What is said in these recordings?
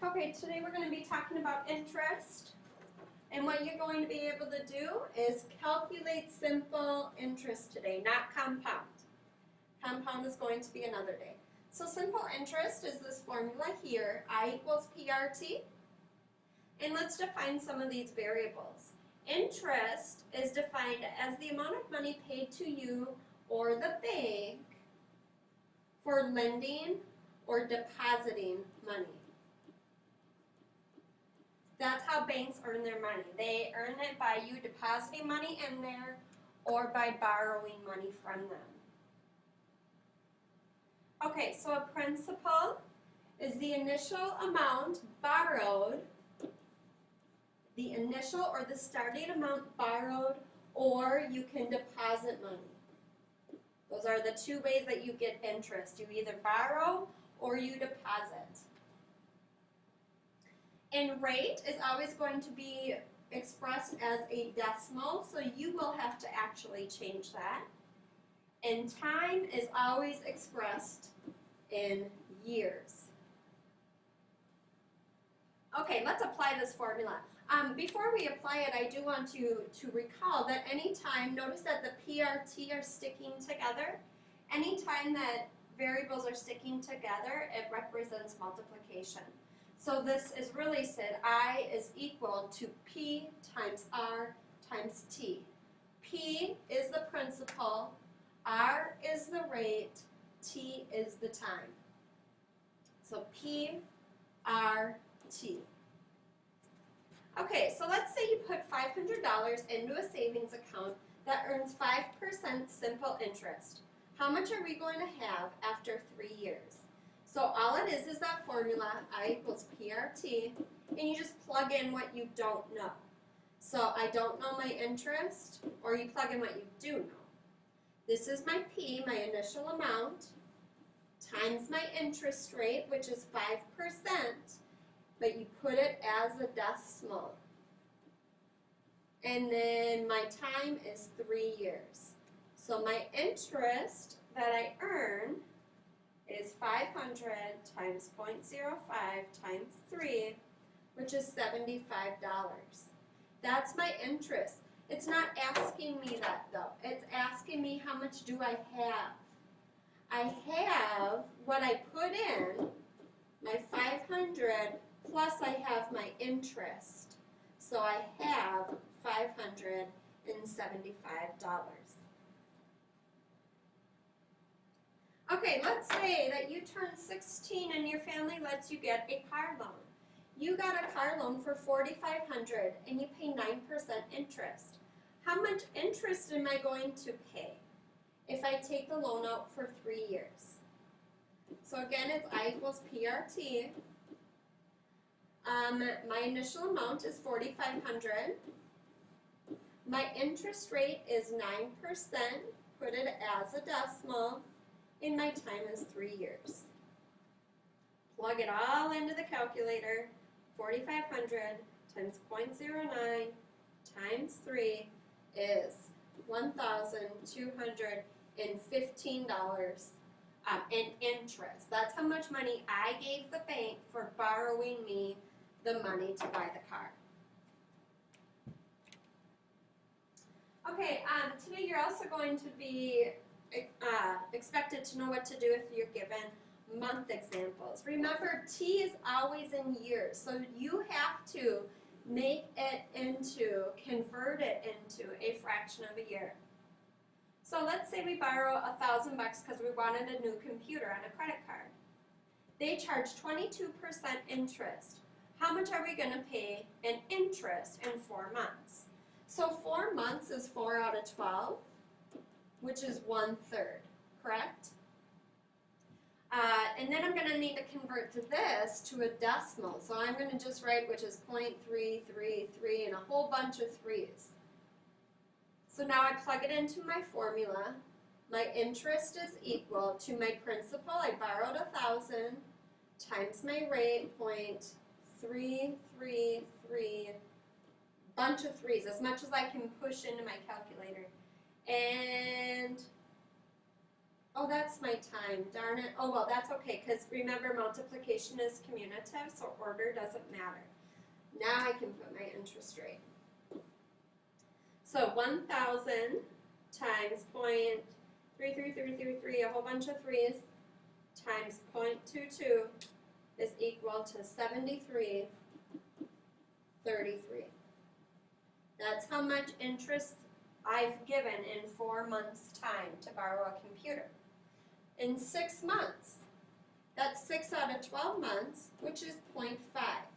Okay, today we're going to be talking about interest. And what you're going to be able to do is calculate simple interest today, not compound. Compound is going to be another day. So simple interest is this formula here, I equals PRT. And let's define some of these variables. Interest is defined as the amount of money paid to you or the bank for lending or depositing money. That's how banks earn their money. They earn it by you depositing money in there or by borrowing money from them. Okay, so a principal is the initial amount borrowed, the initial or the starting amount borrowed, or you can deposit money. Those are the two ways that you get interest. You either borrow or you deposit. And rate is always going to be expressed as a decimal, so you will have to actually change that. And time is always expressed in years. Okay, let's apply this formula. Before we apply it, I do want to recall that anytime, notice that the PRT are sticking together. Anytime that variables are sticking together, it represents multiplication. So this is really said I is equal to P times R times T. P is the principal, R is the rate, T is the time. So P, R, T. Okay, so let's say you put $500 into a savings account that earns 5% simple interest. How much are we going to have after 3 years? So all it is that formula, I equals PRT, and you just plug in what you don't know. So I don't know my interest, or you plug in what you do know. This is my P, my initial amount, times my interest rate, which is 5%, but you put it as a decimal. And then my time is 3 years. So my interest that I earn is 500 times 0.05 times 3, which is $75. That's my interest. It's not asking me that though. It's asking me how much do I have. I have what I put in, my 500, plus I have my interest. So I have $575. Okay, let's say that you turn 16 and your family lets you get a car loan. You got a car loan for $4,500 and you pay 9% interest. How much interest am I going to pay if I take the loan out for 3 years? So again, it's I equals PRT. My initial amount is $4,500. My interest rate is 9%. Put it as a decimal. And my time is 3 years. Plug it all into the calculator. 4,500 times 0.09 times 3 is $1,215 in interest. That's how much money I gave the bank for borrowing me the money to buy the car. Okay, today you're also going to be expected to know what to do if you're given month examples. Remember, T is always in years, so you have to convert it into a fraction of a year. So let's say we borrow $1,000 because we wanted a new computer on a credit card. They charge 22% interest. How much are we going to pay in interest in 4 months? So 4 months is 4 out of 12. Which is 1/3, correct? And then I'm going to need to convert this to a decimal. So I'm going to just write which is 0.333 and a whole bunch of 3's. So now I plug it into my formula. My interest is equal to my principal. I borrowed 1,000 times my rate, 0.333, bunch of 3's, as much as I can push into my calculator. And Oh, that's my time, darn it. Oh, well, that's okay, because remember, multiplication is commutative, so order doesn't matter. Now I can put my interest rate. So 1,000 times 0.33333, a whole bunch of threes, times 0.22 is equal to 73.33. That's how much interest I've given in 4 months' time to borrow a computer. In 6 months, that's 6 out of 12 months, which is 0.5.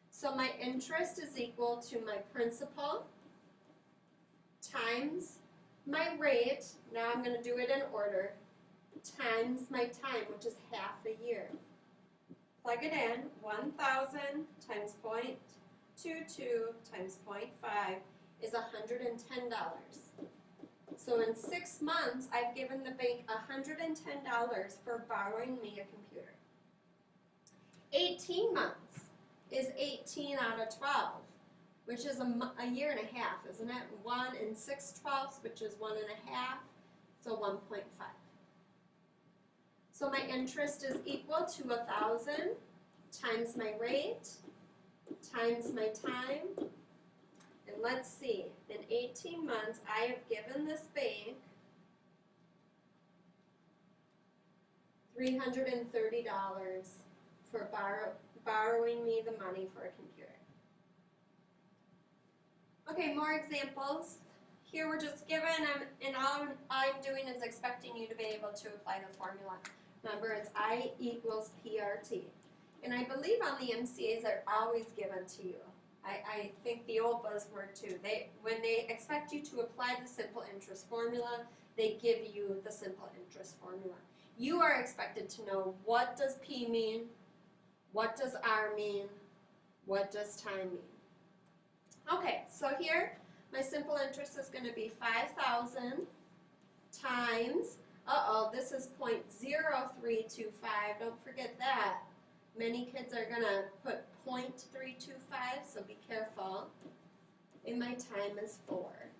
So my interest is equal to my principal times my rate, now I'm going to do it in order, times my time, which is half a year. Plug it in, 1,000 times 0.22 times 0.5 is $110. So in 6 months, I've given the bank $110 for borrowing me a computer. 18 months is 18 out of 12, which is a year and a half, isn't it? 1 6/12, which is 1 1/2, so 1.5. So my interest is equal to 1,000 times my rate times my time. And let's see, in 18 months, I have given this bank $330 for borrowing me the money for a computer. Okay, more examples. Here we're just given, and all I'm doing is expecting you to be able to apply the formula. Remember, it's I equals PRT. And I believe on the MCAs they're always given to you. I think the old buzz were too. When they expect you to apply the simple interest formula, they give you the simple interest formula. You are expected to know, what does P mean? What does R mean? What does time mean? Okay, so here my simple interest is going to be 5,000 times, this is 0.0325, don't forget that. Many kids are going to put 0.325, so be careful. And my time is 4.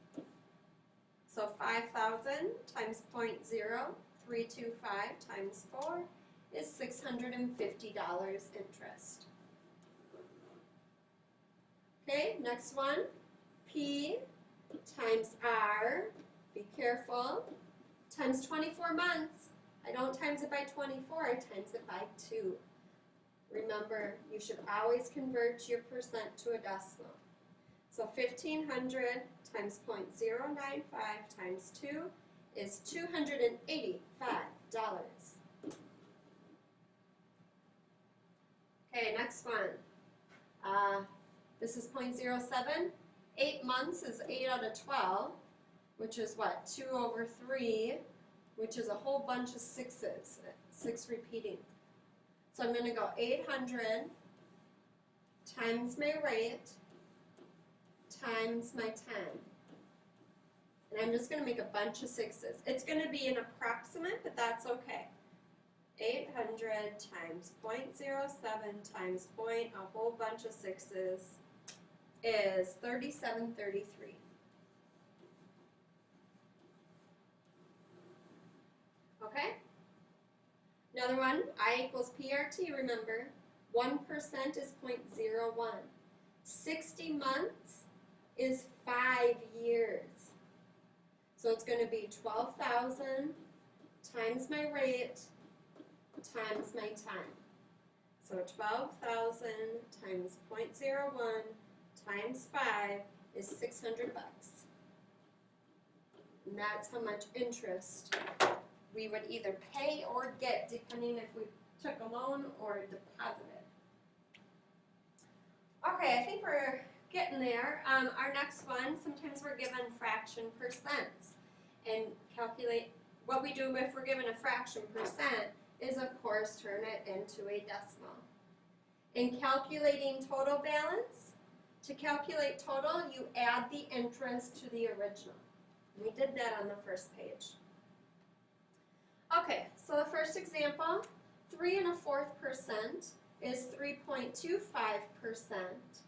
So 5,000 times 0.0325 times 4 is $650 interest. Okay, next one. P times R, be careful, times 24 months. I don't times it by 24, I times it by 2. Remember, you should always convert your percent to a decimal. So 1,500 times 0.095 times 2 is $285. Okay, next one. This is 0.07. 8 months is 8 out of 12, which is what? 2 over 3, which is a whole bunch of 6s, 6 repeating. So I'm going to go 800 times my rate times my time. And I'm just going to make a bunch of 6s. It's going to be an approximate, but that's okay. 800 times 0.07 times a whole bunch of 6s is 3733. Okay? Another one, I equals PRT, remember. 1% is 0.01. 60 months is 5 years. So it's going to be 12,000 times my rate times my time. So 12,000 times 0.01 times 5 is $600. And that's how much interest we would either pay or get, depending if we took a loan or deposited. Okay, I think we're getting there. Our next one, sometimes we're given fraction percents. And calculate, what we do if we're given a fraction percent is, of course, turn it into a decimal. In calculating total balance, to calculate total, you add the interest to the original. We did that on the first page. Okay, so the first example, 3 1/4% is 3.25%,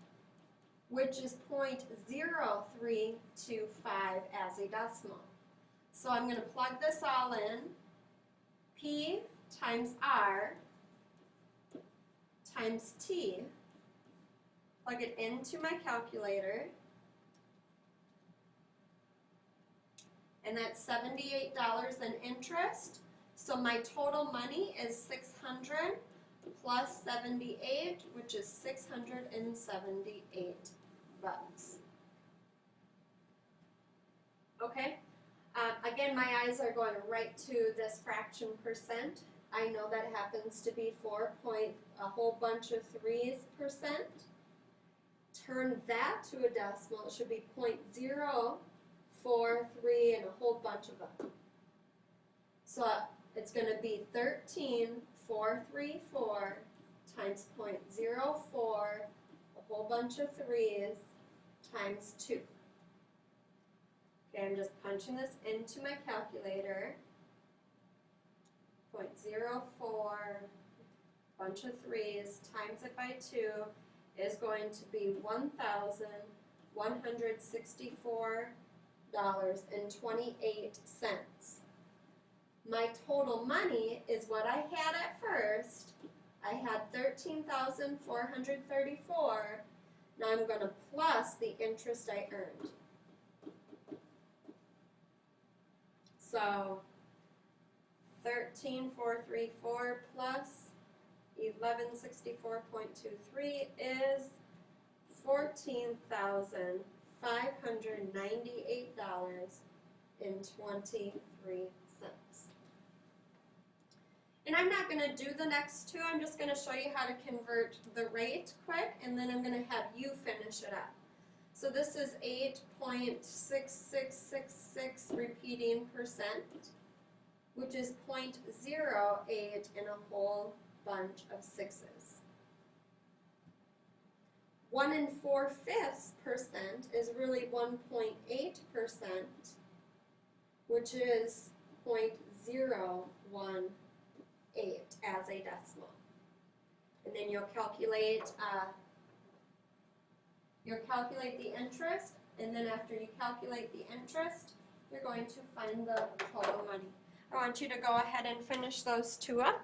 which is 0.0325 as a decimal. So I'm going to plug this all in. P times R times T. Plug it into my calculator. And that's $78 in interest. So my total money is $600 plus 78, which is $678. Okay? Again, my eyes are going right to this fraction percent. I know that happens to be 4 point, a whole bunch of 3's percent. Turn that to a decimal. It should be 0.043 and a whole bunch of them. So it's going to be 13,434 times 0.04, a whole bunch of 3's, times 2. Okay, I'm just punching this into my calculator. 0.04, bunch of 3's, times it by 2 is going to be $1,164.28. My total money is what I had at first. I had $13,434. Now I'm going to plus the interest I earned. So 13,434 plus 1164.23 is $14,598.23. And I'm not going to do the next two. I'm just going to show you how to convert the rate quick, and then I'm going to have you finish it up. So this is 8.6666 repeating percent, which is 0.08 in a whole bunch of 6's. 1 4/5% is really 1.8%, which is 0.018 as a decimal. And then you'll calculate the interest, and then after you calculate the interest, you're going to find the total money. I want you to go ahead and finish those two up.